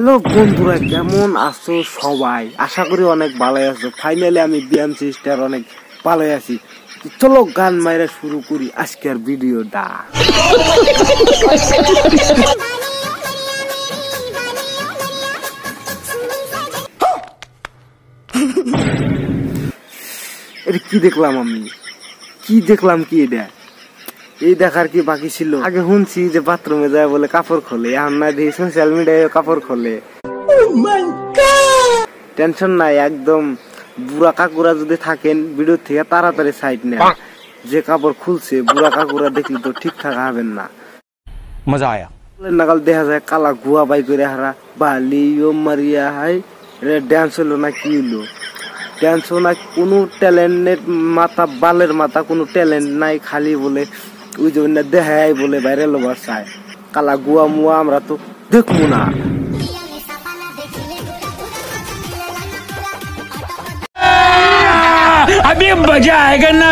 Hello বন্ধুরা, কেমন আছো সবাই? আশা করি অনেক ভালো আছো। ফাইনালি আমি বিএম সিস্টার অনেক ভালো আছি। চলো গান মাইরা শুরু করি আজকের ভিডিওটা। এটা কি দেখলাম আমি? কি এটা? এই দেখার কি বাকি ছিল? আগে শুনছি যে বাথরুমে যায় বলে কাপড় খোলে, এখন না দেখি সোশ্যাল মিডিয়ায় কাপড় খোলে। টেনশন নাই, একদম বুড়া কাকুরা যদি থাকেন ভিডিও থেকে তাড়াতাড়ি সাইড নেন। যে কাপড় খুলছে বুড়া কাকুরা দেখলে তো ঠিকঠাক হবেন না। মজা আয়া নাগাল দেখা যায় কালা গুয়া বাই করে হারা বালি ও মারিয়া হাই ড্যান্স হলো না কি হলো? ড্যান্স না কোনো ট্যালেন্টের মাথা বালের মাথা কোনো ট্যালেন্ট নাই, খালি বলে ওই জন্য দেখাই বলে বাইরে লোবার চায়। কালা গুয়া মুয়া আমরা তো দেখবো না। अभी मजा आएगा ना।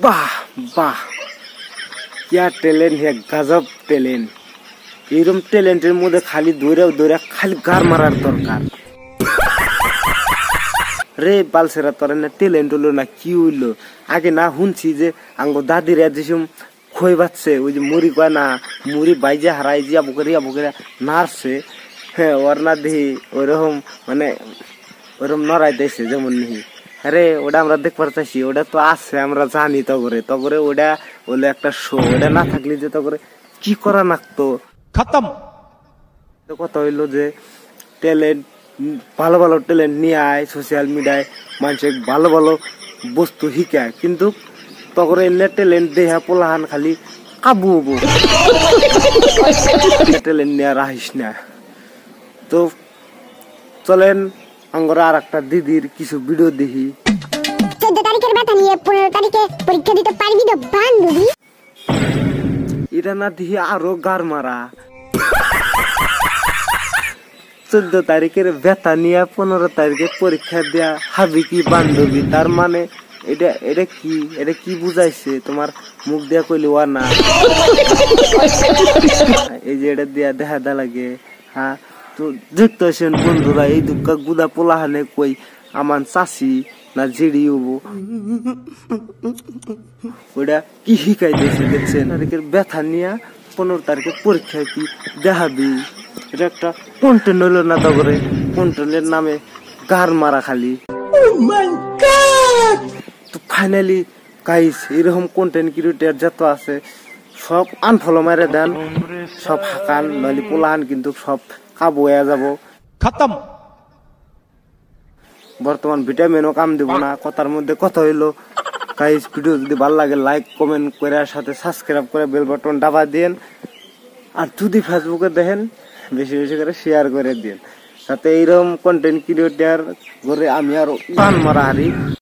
বাহ বাহ, क्या टैलेंट है, गजब टैलेंट। এরকম ট্যালেন্টের মধ্যে খালি দৌড়া খালি গার মারার দরকার রে। বালসেরা তোর না ট্যালেন্ট হলো না কি হইলো? আগে না শুনছি যে আঙ্গ দাদিরা যেসব খই বাচ্ছে, ওই যে মুড়ি কয় না, মুড়ি বাইজে হারাই জিয়া বুকেরা নাড়ছে। হ্যাঁ, ওর না দেখি ওইরকম মানে ওরকম নড়াই দিয়েছে যেমন নিহি। আরে ওটা আমরা দেখতে চাইছি, ওটা তো আছে আমরা জানি। তগরে ওটা হলো একটা শো। ওটা না থাকলে যে তগরে কি করা লাগতো खत्म। কথা হইলো যে ট্যালেন্ট, ভালো ভালো ট্যালেন্ট নিয়ে আয় সোশ্যাল মিডিয়ায়, মানুষের ভালো ভালো বস্তু শিখায়, কিন্তু তগরে এনে ট্যালেন্ট দেহা পোলাহান খালি কাবু হবো। ট্যালেন্ট নিয়ে রাহিস না। তো চলেন আমরা আর একটা দিদির কিছু ভিডিও দেখি। 14 তারিখের বেতন নিয়ে 15 তারিখে পরীক্ষা দিতে পারবি তো বান্ধবী? এটা না দেখি আরো গার মারা। 14 তারিখের বেতন নিয়ে 15 তারিখে পরীক্ষা দেয়া হাবি কি বান্ধবী? তার মানে এটা কি বুঝাইছে? তোমার মুখ দিয়া কইলে ওয়া না, এই যে এটা দিয়া দেখা দা লাগে। হ্যাঁ, তো দেখতে আসেন বন্ধুরা, এই দুঃখা গুদা পোলাহানে কই আমার চাষি না জেডি হবো, ওটা কি শিখাই দিয়েছে দেখছেন? তারিখের ব্যথা নিয়ে 15 তারিখে পরীক্ষা কি দেখাবি? এটা একটা কন্টেন্ট হইলো না? তবে কন্টেন্টের নামে গার মারা খালি। তো ফাইনালি গাইস, এরকম কন্টেন্ট ক্রিয়েটর যত আছে সব আনফলো মারে দেন, সব হাকান, নইলে পোলাহান কিন্তু সব কাবু হয়ে যাব। खत्म। বর্তমান ভিটামিনও কাম দিব না। কথার মধ্যে কথা হইলো গাইস, ভিডিও যদি ভালো লাগে লাইক কমেন্ট করে সাথে সাবস্ক্রাইব করে বেল বাটন দাবা দেন। আর যদি ফেসবুকে দেখেন বেশি বেশি করে শেয়ার করে দেন, যাতে এইরকম কন্টেন্ট ক্রিয়েটর করে আমি আরো গান মারা হারি।